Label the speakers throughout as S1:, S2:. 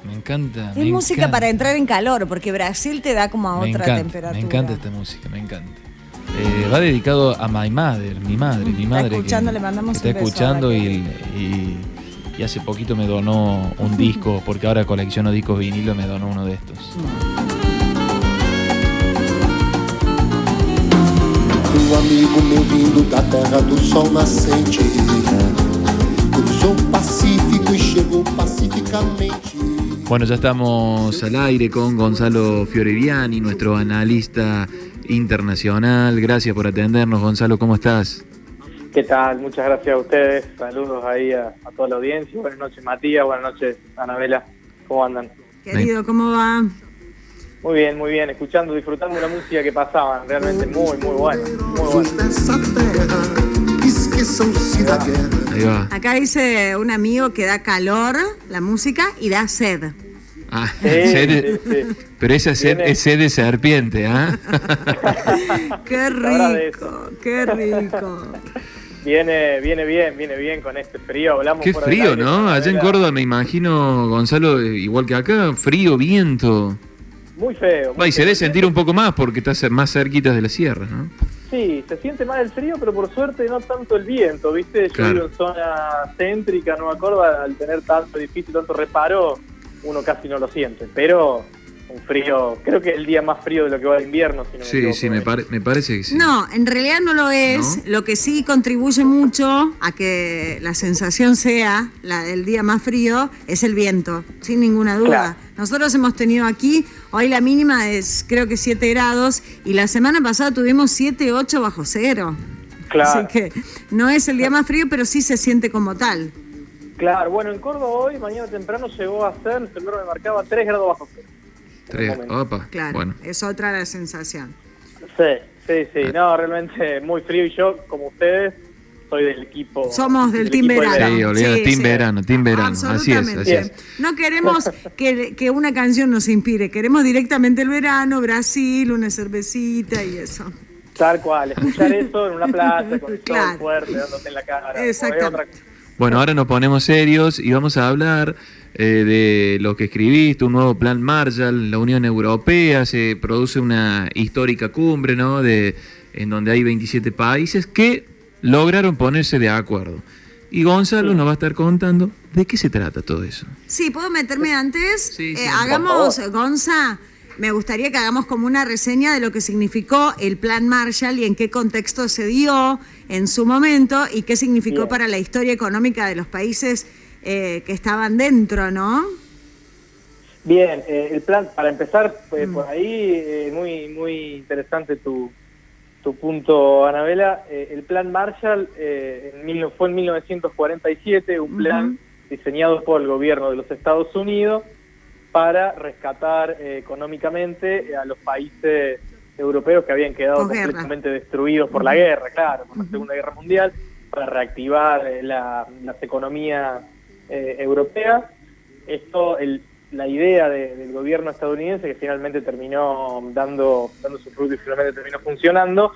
S1: Me encanta.
S2: Es música para entrar en calor, porque Brasil te da como a otra temperatura.
S1: Me encanta esta música, me encanta. Va dedicado a mi madre. Mi madre
S2: está escuchando, le mandamos un beso.
S1: Está escuchando y hace poquito me donó un disco, porque ahora colecciono discos vinilo, me donó uno de estos.
S3: Um amigo meu vindo da terra do sol nascente cruzou o Pacífico e chegou pacificamente.
S1: Bueno, ya estamos al aire con Gonzalo Fioriviani, nuestro analista internacional. Gracias por atendernos, Gonzalo, ¿cómo estás?
S4: ¿Qué tal? Muchas gracias a ustedes. Saludos ahí a toda la audiencia. Buenas noches, Matías. Buenas noches, Anabela. ¿Cómo andan?
S2: Querido, ¿cómo va?
S4: Muy bien. Escuchando, disfrutando la música que pasaban. Realmente muy buena. Muy buena.
S1: Ahí va.
S2: Acá dice un amigo que da calor la música y da sed.
S1: Ah,
S4: Sí.
S1: Pero esa sed es sed de serpiente, ¿ah?
S2: Qué rico, qué rico.
S4: Viene bien con este frío. Hablamos
S1: Qué
S4: por
S1: frío,
S4: aire,
S1: ¿no? Allá en
S4: Anabela.
S1: Córdoba me imagino, Gonzalo, igual que acá, frío, viento.
S4: Muy feo.
S1: Y se debe sentir un poco más porque estás más cerquitas de la sierra, ¿no?
S4: Sí, se siente más el frío, pero por suerte no tanto el viento, ¿viste? Yo
S1: Claro.
S4: vivo en zona céntrica, Nueva Córdoba, al tener tanto edificio, tanto reparo, uno casi no lo siente. Pero un frío, creo que es el día más frío de lo que va de invierno, si no me equivoco.
S1: Sí, me parece que sí.
S2: No, en realidad no lo es.
S1: ¿No?
S2: Lo que sí contribuye mucho a que la sensación sea la del día más frío es el viento, sin ninguna duda.
S4: Claro.
S2: Nosotros hemos tenido aquí, hoy la mínima es creo que 7 grados y la semana pasada tuvimos 7, 8 bajo cero.
S4: Claro.
S2: Así que no es el día más frío, pero sí se siente como tal.
S4: Claro, bueno, en Córdoba hoy, mañana temprano, llegó a ser, el celular me marcaba 3 grados bajo cero.
S1: Opa,
S2: Claro,
S1: bueno.
S2: es otra la sensación.
S4: Sí, no, realmente muy frío y yo, como ustedes, soy del equipo...
S2: Somos del team
S4: equipo de
S2: verano.
S1: Sí, olvidado,
S2: Sí,
S1: team
S2: sí.
S1: verano, así es,
S2: Absolutamente.
S1: así es.
S2: No queremos que una canción nos inspire, queremos directamente el verano, Brasil, una cervecita y eso.
S4: Tal cual, escuchar eso en una plaza, con el
S2: Claro.
S4: sol fuerte, dándote en la cara.
S2: Exactamente.
S4: o es otra cosa.
S1: Bueno, ahora nos ponemos serios y vamos a hablar de lo que escribiste, un nuevo plan Marshall, la Unión Europea, se produce una histórica cumbre, ¿no? En donde hay 27 países que lograron ponerse de acuerdo. Y Gonzalo nos va a estar contando de qué se trata todo eso.
S2: Sí, ¿puedo meterme antes?
S1: Sí,
S2: Hagamos,
S4: por
S2: Gonza, me gustaría que hagamos como una reseña de lo que significó el Plan Marshall y en qué contexto se dio en su momento y qué significó
S4: Bien.
S2: para la historia económica de los países que estaban dentro, ¿no?
S4: Bien, el plan, para empezar por ahí, muy interesante tu punto, Anabela. El plan Marshall fue en 1947, un plan diseñado por el gobierno de los Estados Unidos para rescatar económicamente a los países europeos que habían quedado
S2: Posguerra.
S4: completamente destruidos por la guerra, claro, por la Segunda Guerra Mundial, para reactivar las economías europeas. Esto, la idea del gobierno estadounidense, que finalmente terminó dando su fruto y finalmente terminó funcionando,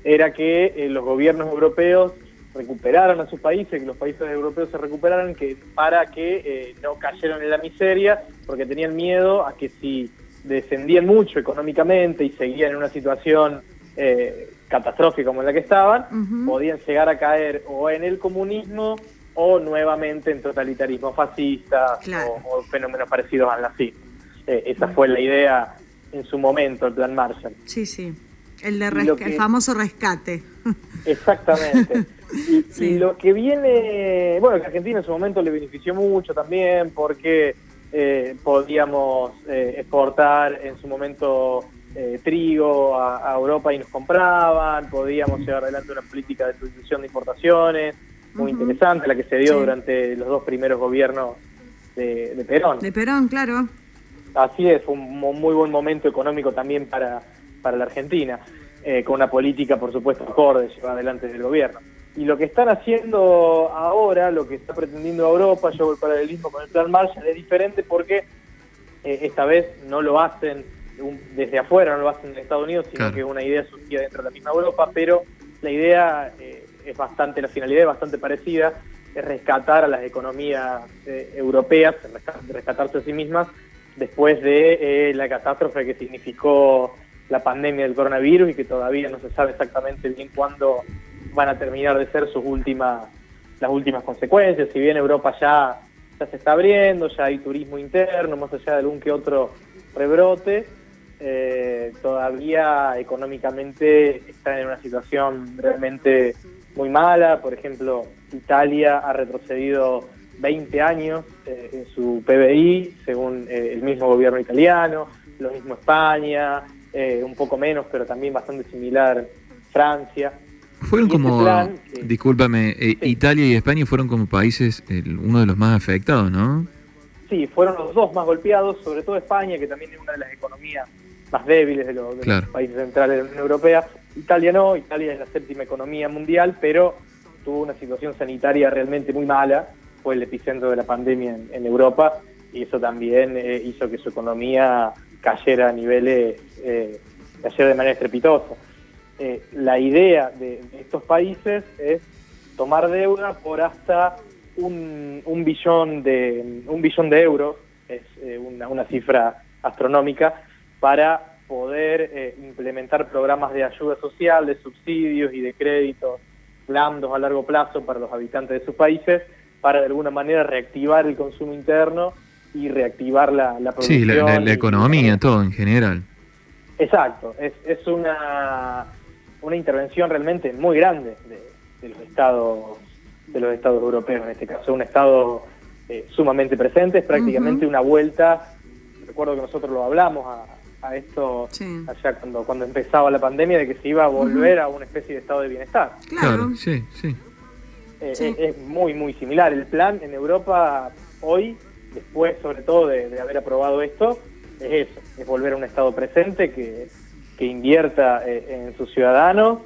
S4: era que los gobiernos europeos recuperaran a sus países, que los países europeos se recuperaran, para que no cayeran en la miseria, porque tenían miedo a que si descendían mucho económicamente y seguían en una situación catastrófica como en la que estaban, podían llegar a caer o en el comunismo o nuevamente en totalitarismo fascista,
S2: Claro.
S4: o fenómenos parecidos al nazismo. Esa fue la idea en su momento, el plan Marshall.
S2: Sí. El
S4: Y
S2: famoso rescate.
S4: Exactamente.
S2: Sí.
S4: Y lo que viene, bueno, que a Argentina en su momento le benefició mucho también porque podíamos exportar en su momento trigo a Europa y nos compraban, podíamos llevar adelante una política de sustitución de importaciones muy interesante, la que se dio
S2: Sí.
S4: durante los 2 primeros gobiernos de Perón.
S2: De Perón, claro.
S4: Así es, fue un muy buen momento económico también para la Argentina, con una política, por supuesto, acorde llevada adelante del gobierno. Y lo que están haciendo ahora, lo que está pretendiendo Europa, yo hago el paralelismo con el plan Marshall, es diferente porque esta vez no lo hacen desde afuera, no lo hacen en Estados Unidos, sino
S1: Claro.
S4: que es una idea surgida dentro de la misma Europa, pero la idea la finalidad es bastante parecida. rescatar a las economías europeas, rescatarse a sí mismas después de la catástrofe que significó la pandemia del coronavirus y que todavía no se sabe exactamente bien cuándo van a terminar de ser las últimas consecuencias. Si bien Europa ya se está abriendo, ya hay turismo interno, más allá de algún que otro rebrote, todavía económicamente están en una situación realmente muy mala. Por ejemplo, Italia ha retrocedido 20 años en su PBI, según el mismo gobierno italiano, lo mismo España, un poco menos, pero también bastante similar Francia.
S1: Fueron como, discúlpame,
S4: sí.
S1: Italia y España fueron como países, uno de los más afectados, ¿no?
S4: Sí, fueron los dos más golpeados, sobre todo España, que también es una de las economías más débiles de los países centrales de la Unión Europea. Italia no, Italia es la 7ª economía mundial, pero tuvo una situación sanitaria realmente muy mala, fue el epicentro de la pandemia en Europa, y eso también hizo que su economía cayera a niveles, cayera de manera estrepitosa. La idea de estos países es tomar deuda por hasta un billón de euros, es una cifra astronómica, para poder implementar programas de ayuda social, de subsidios y de créditos blandos a largo plazo para los habitantes de sus países, para de alguna manera reactivar el consumo interno y reactivar la producción.
S1: Sí, la economía, todo en general.
S4: Exacto, es una intervención realmente muy grande de los estados europeos, en este caso un estado sumamente presente, es prácticamente una vuelta. Recuerdo que nosotros lo hablamos a esto allá cuando empezaba la pandemia, de que se iba a volver a una especie de estado de bienestar.
S1: Claro, sí.
S4: Es muy, muy similar. El plan en Europa hoy, después sobre todo de haber aprobado esto, es eso, es volver a un estado presente que invierta en sus ciudadanos,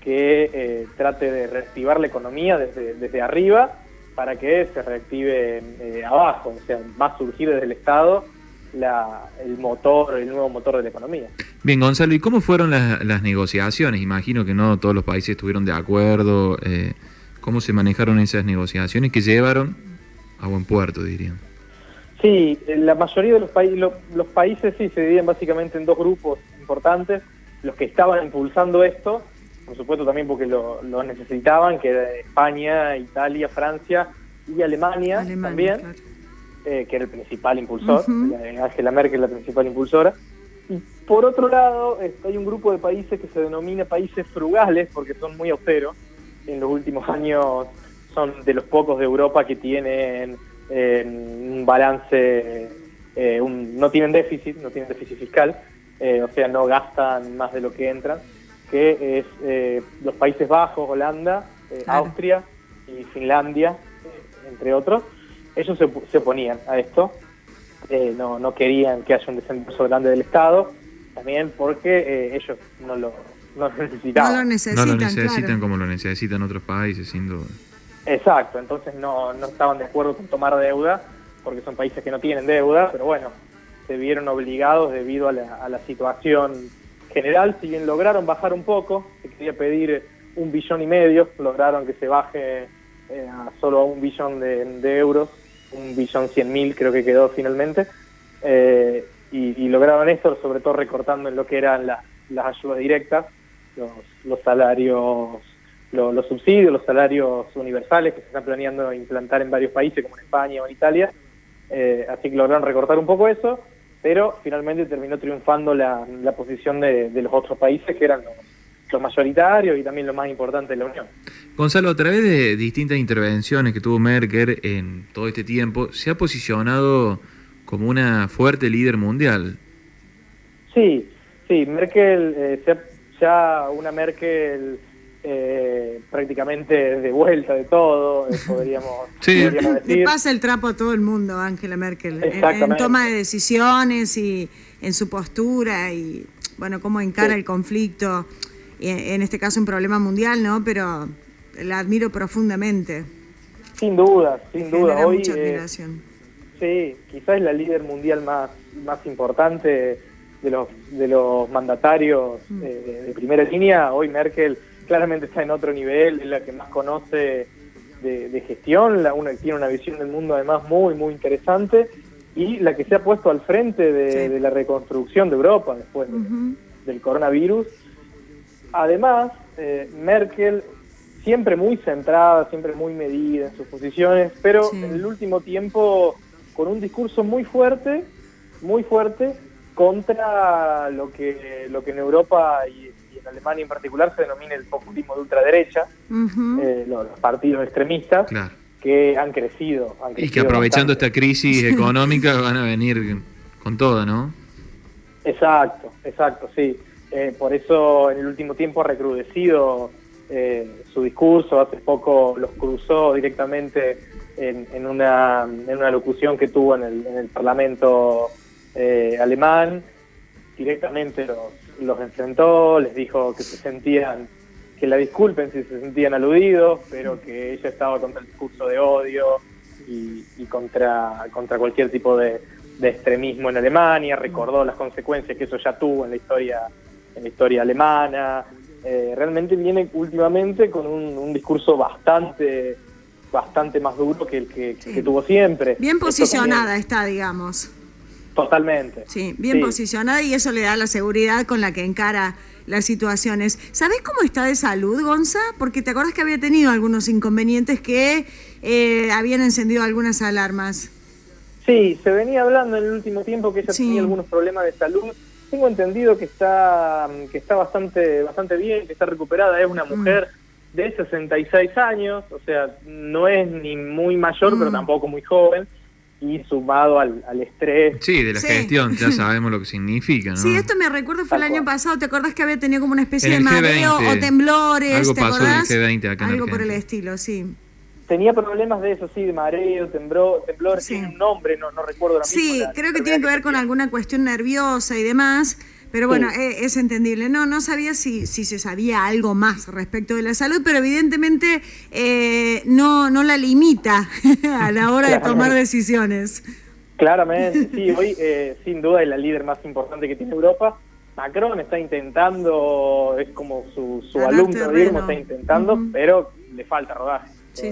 S4: que trate de reactivar la economía desde arriba para que se reactive abajo, o sea, va a surgir desde el Estado el nuevo motor de la economía.
S1: Bien, Gonzalo, ¿y cómo fueron las negociaciones? Imagino que no todos los países estuvieron de acuerdo. ¿Cómo se manejaron esas negociaciones que llevaron a buen puerto, dirían?
S4: Sí, la mayoría de los países sí se dividen básicamente en dos grupos importantes: los que estaban impulsando esto, por supuesto también porque lo necesitaban, que era España, Italia, Francia y Alemania también, claro. Que era el principal impulsor. Angela Merkel la principal impulsora. Y por otro lado, hay un grupo de países que se denomina países frugales, porque son muy austeros. En los últimos años son de los pocos de Europa que tienen un balance, no tienen déficit fiscal, o sea, no gastan más de lo que entran, que es los Países Bajos, Holanda, Austria y Finlandia, entre otros. Ellos se oponían a esto, no querían que haya un desembolso grande del Estado, también porque ellos no lo necesitaban.
S2: No lo necesitan,
S1: claro, como lo necesitan otros países, sin duda.
S4: Exacto, entonces no estaban de acuerdo con tomar deuda, porque son países que no tienen deuda, pero bueno, se vieron obligados debido a la situación general. Si bien lograron bajar un poco, se quería pedir 1,5 billones, lograron que se baje solo a 1 billón de euros, 1.100.000 creo que quedó finalmente, y lograron esto sobre todo recortando en lo que eran las ayudas directas, los salarios, los subsidios, los salarios universales que se están planeando implantar en varios países como en España o en Italia. Así que lograron recortar un poco eso, pero finalmente terminó triunfando la posición de los otros países, que eran los mayoritarios y también los más importantes de la Unión.
S1: Gonzalo, a través de distintas intervenciones que tuvo Merkel en todo este tiempo, se ha posicionado como una fuerte líder mundial.
S4: Sí, Merkel, ya una Merkel prácticamente de vuelta de todo, podríamos decir.
S2: Le pasa el trapo a todo el mundo, Angela Merkel, en toma de decisiones y en su postura y, bueno, cómo encara el conflicto, en este caso un problema mundial, ¿no? Pero la admiro profundamente. Sin duda. Hoy mucha admiración.
S4: Sí, quizás es la líder mundial más importante de los mandatarios de primera línea. Hoy Merkel claramente está en otro nivel, es la que más conoce de gestión, tiene una visión del mundo además muy, muy interesante, y la que se ha puesto al frente de la reconstrucción de Europa después del coronavirus. Además, Merkel, siempre muy centrada, siempre muy medida en sus posiciones, pero en el último tiempo con un discurso muy fuerte contra lo que en Europa y en Alemania en particular se denomina el populismo de ultraderecha, los partidos extremistas, claro, que han crecido y que
S1: aprovechando
S4: bastante
S1: esta crisis económica van a venir con todo, ¿no?
S4: Exacto, sí. Por eso en el último tiempo ha recrudecido su discurso. Hace poco los cruzó directamente en una locución que tuvo en el Parlamento alemán. Directamente los enfrentó, les dijo que la disculpen si se sentían aludidos, pero que ella estaba contra el discurso de odio y contra cualquier tipo de extremismo en Alemania. Recordó las consecuencias que eso ya tuvo en la historia alemana. Realmente viene últimamente con un discurso bastante más duro que el que tuvo siempre.
S2: Bien posicionada está, digamos.
S4: Totalmente.
S2: Sí, bien posicionada, y eso le da la seguridad con la que encara las situaciones. ¿Sabés cómo está de salud, Gonza? Porque te acordás que había tenido algunos inconvenientes que habían encendido algunas alarmas.
S4: Sí, se venía hablando en el último tiempo que ella tenía algunos problemas de salud. Tengo entendido que está bastante bien, que está recuperada. Es una mujer de 66 años, o sea, no es ni muy mayor, pero tampoco muy joven. Y sumado al estrés.
S1: Sí, de la gestión, ya sabemos lo que significa, ¿no?
S2: Sí, esto me recuerda, fue el año pasado. ¿Te acordás que había tenido como una especie de mareo o temblores?
S1: Algo
S2: ¿te
S1: pasó
S2: acordás?
S1: en el G20 acá en
S2: Algo
S1: Argentina.
S2: por el estilo, sí.
S4: Tenía problemas de eso, sí, de mareo, temblores, tiene un nombre, no recuerdo ahora mismo.
S2: Sí, creo que tiene que ver con alguna cuestión nerviosa y demás. Pero bueno, es entendible. No sabía si se sabía algo más respecto de la salud, pero evidentemente no la limita a la hora de tomar decisiones.
S4: Claramente, sí. Hoy, sin duda, es la líder más importante que tiene Europa. Macron está intentando, es como su alumno, digamos, está intentando, pero le falta rodaje.
S2: Sí,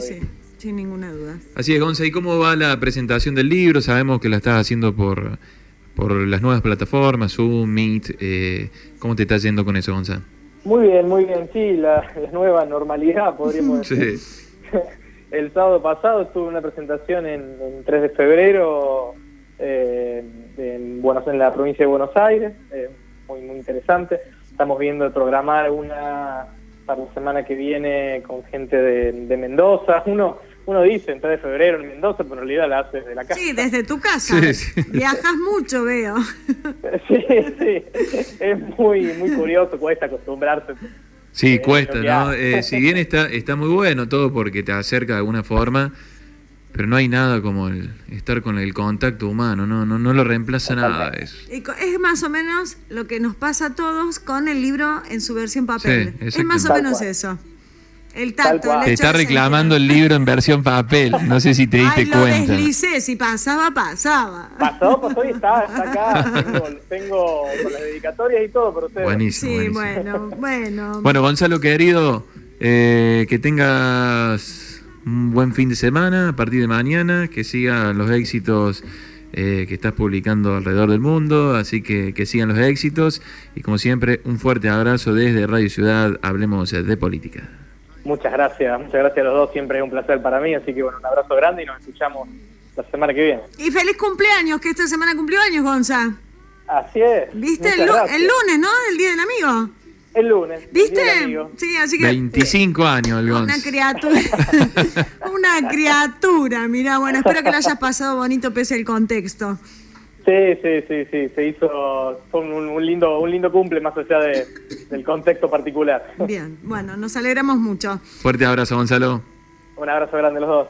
S2: sin ninguna duda.
S1: Así es, Gonza. ¿Y cómo va la presentación del libro? Sabemos que la estás haciendo por las nuevas plataformas, Zoom, Meet. ¿Cómo te está yendo con eso, Gonza?
S4: Muy bien, sí, la nueva normalidad, podríamos decir. Sí. El sábado pasado estuve en una presentación en 3 de febrero en la provincia de Buenos Aires, muy interesante. Estamos viendo de programar una para la semana que viene con gente de Mendoza. Uno dice en 3 de febrero en Mendoza, pero en realidad la hace desde la casa.
S2: Sí, desde tu casa. Sí. Viajas mucho, veo.
S4: Sí. Es muy curioso, cuesta acostumbrarse.
S1: Sí, cuesta, ¿no? Si bien está muy bueno todo porque te acerca de alguna forma, pero no hay nada como el estar con el contacto humano, no lo reemplaza nada eso.
S2: Es más o menos lo que nos pasa a todos con el libro en su versión papel. Sí, es más o menos eso. El tacto,
S1: te está reclamando el libro en versión papel, no sé si te diste cuenta.
S2: Lo deslicé, si pasaba.
S4: Pasó y está acá, tengo con las dedicatorias y todo, pero ustedes.
S1: Buenísimo.
S2: Sí, bueno.
S1: Bueno, Gonzalo, querido, que tengas un buen fin de semana a partir de mañana, que sigan los éxitos que estás publicando alrededor del mundo, así que sigan los éxitos, y como siempre, un fuerte abrazo desde Radio Ciudad, hablemos de política.
S4: Muchas gracias a los dos, siempre es un placer para mí, así que bueno, un abrazo grande y nos escuchamos la semana que viene.
S2: Y feliz cumpleaños, que esta semana cumplió años, Gonza.
S4: Así es.
S2: ¿Viste? El lunes, ¿no? El Día del Amigo.
S4: El lunes.
S2: ¿Viste? Sí, así que...
S1: 25 años el Gonza.
S2: Una criatura. Una criatura, mirá, bueno, espero que lo hayas pasado bonito pese al contexto.
S4: Sí, se hizo, fue un lindo cumple más allá del contexto particular.
S2: Bien, bueno, nos alegramos mucho.
S1: Fuerte abrazo, Gonzalo.
S4: Un abrazo grande a los dos.